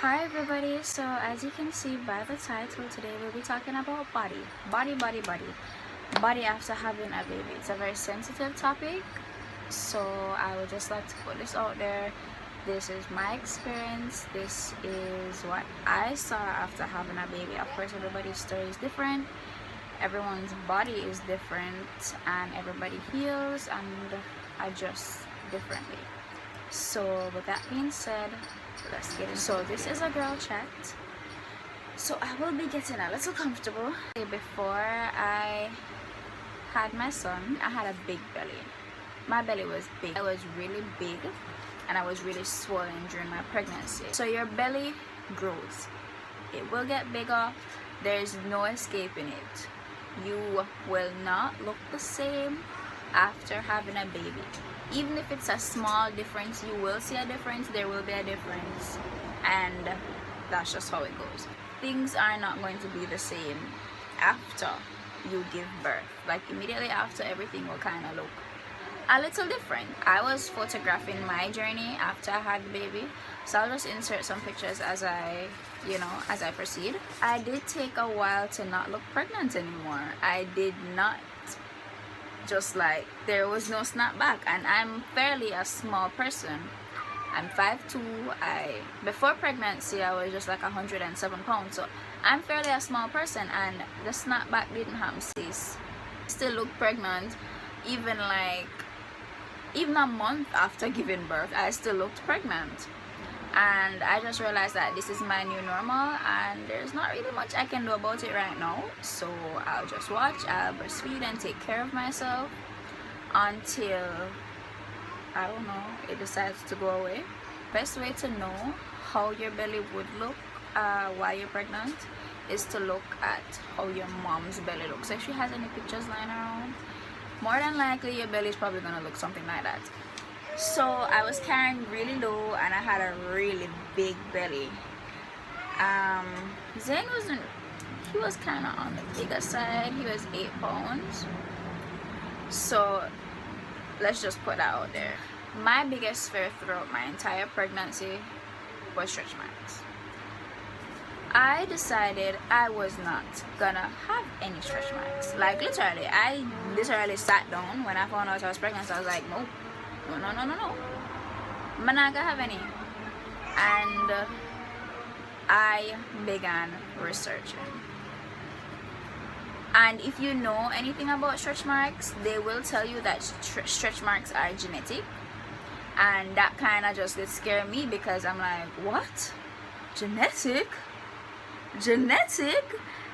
Hi everybody, so as you can see by the title, today we'll be talking about body after having a baby. It's a very sensitive topic, so I would just like to put this out there. This is my experience. This is what I saw after having a baby. Of course, everybody's story is different, everyone's body is different, and everybody heals and adjusts differently. So with that being said, let's get it. So this is a girl chat, so I will be getting a little comfortable. Before I had my son, I had a big belly. My belly was big. I was really big and I was really swollen during my pregnancy. So your belly grows, it will get bigger, there's no escaping it. You will not look the same after having a baby. Even if it's a small difference, you will see a difference. There will be a difference, and that's just how it goes. Things are not going to be the same after you give birth. Like immediately after, everything will kind of look a little different. I was photographing my journey after I had the baby, so I'll just insert some pictures as I proceed. I did take a while to not look pregnant anymore. I did not, just like there was no snap back, and I'm fairly a small person. I'm 5'2". Before pregnancy I was just like 107 pounds, so I'm fairly a small person, and the snapback didn't happen. Still look pregnant, even a month after giving birth I still looked pregnant. And I just realized that this is my new normal and there's not really much I can do about it right now. So I'll just watch, I'll breastfeed and take care of myself until, I don't know, it decides to go away. Best way to know how your belly would look while you're pregnant is to look at how your mom's belly looks. If she has any pictures lying around, more than likely your belly is probably gonna look something like that. So I was carrying really low and I had a really big belly. Zane he was kind of on the bigger side. He was 8 pounds. So let's just put that out there. My biggest fear throughout my entire pregnancy was stretch marks. I decided I was not gonna have any stretch marks. Like literally, I literally sat down when I found out I was pregnant. So I was like, no, I'm not gonna have any. And I began researching. And if you know anything about stretch marks, they will tell you that stretch marks are genetic. And that kind of just did scare me, because I'm like, what? Genetic?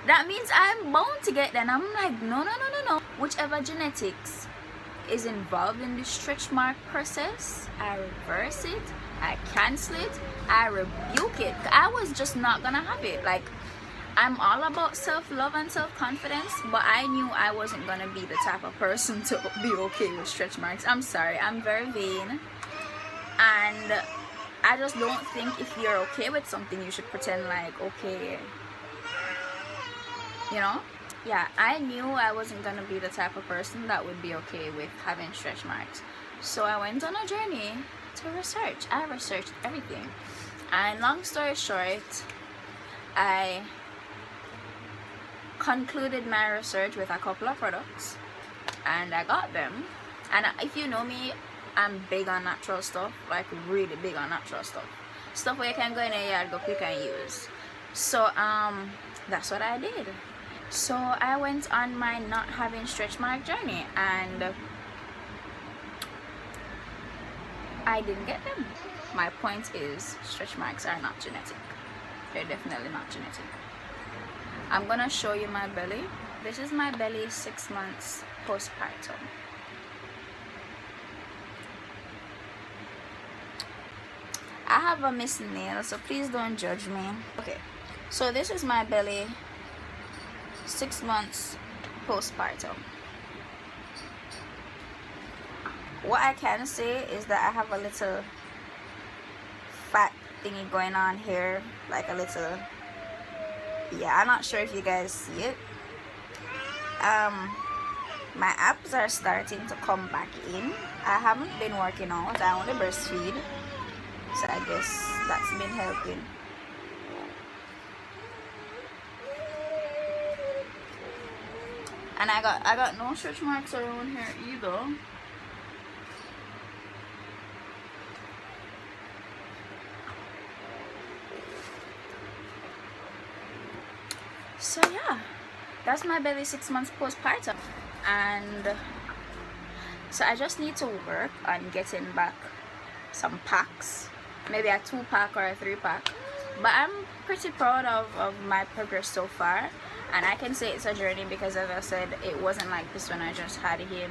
That means I'm bound to get that. And I'm like, no. Whichever genetics is involved in the stretch mark process, I reverse it, I cancel it, I rebuke it. I was just not gonna have it. Like, I'm all about self-love and self-confidence, but I knew I wasn't gonna be the type of person to be okay with stretch marks. I'm sorry, I'm very vain, and I just don't think if you're okay with something you should pretend like, okay, you know. Yeah, I knew I wasn't gonna be the type of person that would be okay with having stretch marks. So I went on a journey to research. I researched everything, and long story short, I concluded my research with a couple of products and I got them. And if you know me, I'm big on natural stuff, like really big on natural stuff where you can go in a yard, go pick and use. So that's what I did. So I went on my not having stretch mark journey, and I didn't get them. My point is, stretch marks are not genetic. They're definitely not genetic. I'm gonna show you my belly. This is my belly 6 months postpartum. I have a missing nail, so please don't judge me. Okay, so this is my belly 6 months postpartum. What I can say is that I have a little fat thingy going on here, like a little, yeah, I'm not sure if you guys see it. My abs are starting to come back in. I haven't been working out, I only breastfeed, so I guess that's been helping. And I got no stretch marks around here either. So yeah, that's my belly 6 months postpartum. And so I just need to work on getting back some packs, maybe a 2-pack or a 3-pack. But I'm pretty proud of my progress so far, and I can say it's a journey because, as I said, it wasn't like this when I just had him.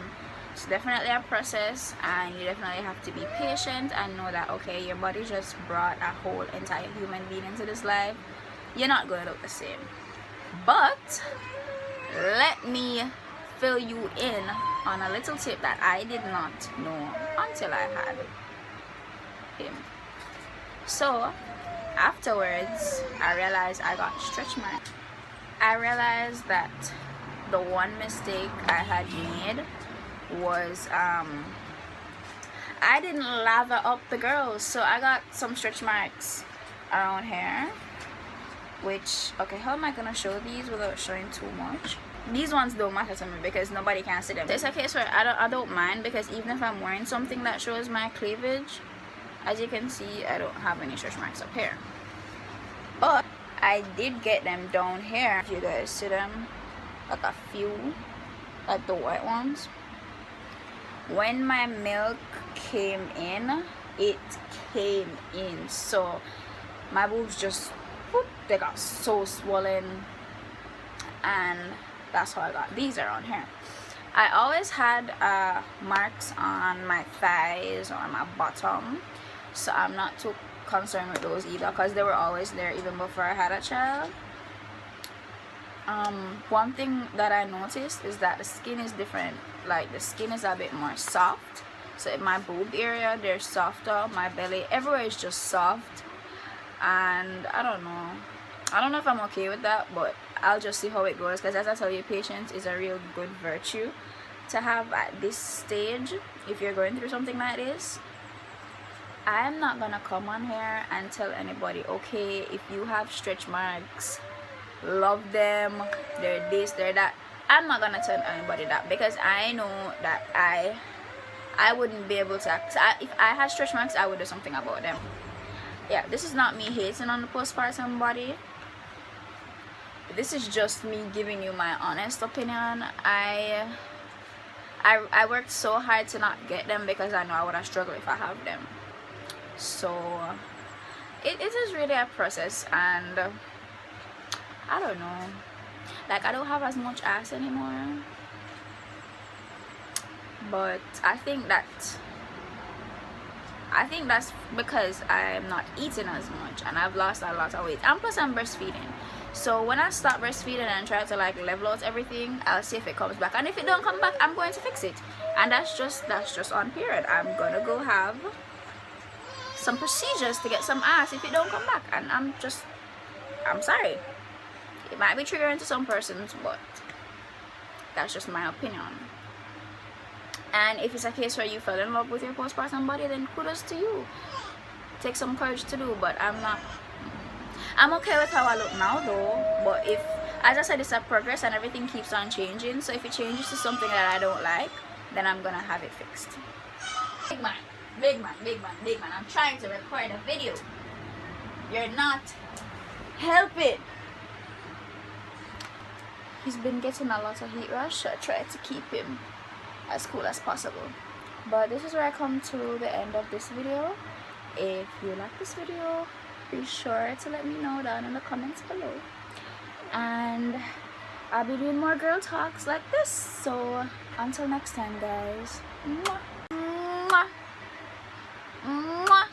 It's definitely a process, and you definitely have to be patient and know that, okay, your body just brought a whole entire human being into this life. You're not going to look the same. But let me fill you in on a little tip that I did not know until I had him. So afterwards, I realized I got stretch marks. I realized that the one mistake I had made was I didn't lather up the girls, so I got some stretch marks around here. Which, okay, how am I gonna show these without showing too much? These ones don't matter to me because nobody can see them. It's a case where I don't mind, because even if I'm wearing something that shows my cleavage, as you can see, I don't have any stretch marks up here. But I did get them down here. If you guys see them, like a few, like the white ones. When my milk came in, it came in. So my boobs just, whoop, they got so swollen, and that's how I got these around here. I always had marks on my thighs or my bottom, so I'm not too concerned with those either, because they were always there even before I had a child. One thing that I noticed is that the skin is different. Like, the skin is a bit more soft. So in my boob area, they're softer. My belly, everywhere is just soft. And I don't know if I'm okay with that, but I'll just see how it goes, because as I tell you, patience is a real good virtue to have at this stage if you're going through something like this. I'm not gonna come on here and tell anybody, okay, if you have stretch marks, love them, they're this, they're that. I'm not gonna tell anybody that, because I know that I wouldn't be able to if I had stretch marks, I would do something about them. Yeah, this is not me hating on the postpartum body. This is just me giving you my honest opinion. I worked so hard to not get them because I know I would have struggled if I have them. So it is really a process, and I don't know, like, I don't have as much ass anymore, but I think that's because I'm not eating as much and I've lost a lot of weight, and plus I'm breastfeeding. So when I stop breastfeeding and try to like level out everything, I'll see if it comes back, and if it don't come back, I'm going to fix it. And that's just on period. I'm gonna go have some procedures to get some ass if it don't come back, and I'm sorry, it might be triggering to some persons, but that's just my opinion. And if it's a case where you fell in love with your postpartum body, then kudos to you. Take some courage to do, but I'm okay with how I look now though. But if, as I said, it's a progress and everything keeps on changing, so if it changes to something that I don't like, then I'm gonna have it fixed. Big man, big man, big man, big man, I'm trying to record a video. You're not helping. He's been getting a lot of heat rash, so I try to keep him as cool as possible. But this is where I come to the end of this video. If you like this video, be sure to let me know down in the comments below, and I'll be doing more girl talks like this. So until next time, guys. Mwah. Mwah. Mwah.